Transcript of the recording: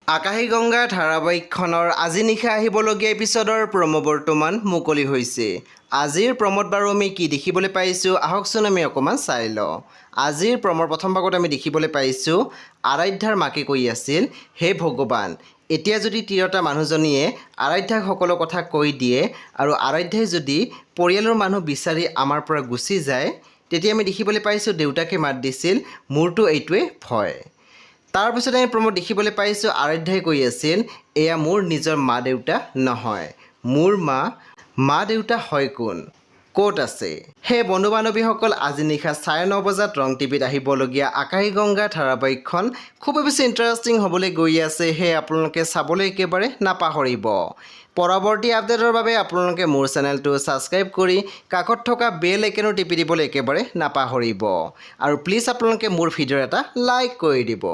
আকাশীগংগা ধাৰাবাহিকখনৰ আজি নিশা আহিবলগীয়া এপিছডৰ প্ৰমো বৰ্তমান মুকলি হৈছে। আজিৰ প্ৰমোত বাৰু আমি কি দেখিবলৈ পাইছোঁ আহকচোন আমি অকণমান চাই লওঁ। আজিৰ প্ৰমৰ প্ৰথম ভাগত আমি দেখিবলৈ পাইছোঁ আৰাধ্যাৰ মাকে কৈ আছিল, হে ভগৱান, এতিয়া যদি তিৰোতা মানুহজনীয়ে আৰাধ্যাক সকলো কথা কৈ দিয়ে আৰু আৰাধ্যাই যদি পৰিয়ালৰ মানুহ বিচাৰি আমাৰ পৰা গুচি যায়, তেতিয়া আমি দেখিবলৈ পাইছোঁ দেউতাকে মাত দিছিল, মোৰতো এইটোৱে ভয়। তাৰপিছত আমি প্ৰমোদ দেখিবলৈ পাইছোঁ আৰাধ্যাই কৈ আছিল, এয়া মোৰ নিজৰ মা দেউতা নহয়, মোৰ মা দেউতা হয় কোন, ক'ত আছে? সেই বন্ধু বান্ধৱীসকল আজি নিশা 9:30 বজাত ৰং টিভিত আহিবলগীয়া আকাশীগংগা ধাৰাবাহিকখন খুবেই বেছি ইণ্টাৰেষ্টিং হ'বলৈ গৈ আছে। সেয়ে আপোনালোকে চাবলৈ একেবাৰে নাপাহৰিব। পৰৱৰ্তী আপডেটৰ বাবে আপোনালোকে মোৰ চেনেলটো ছাবস্ক্ৰাইব কৰি কাষত থকা বেল আইকনো টিপি দিবলৈ একেবাৰে নাপাহৰিব। আৰু প্লিজ আপোনালোকে মোৰ ভিডিঅ'ৰ এটা লাইক কৰি দিব।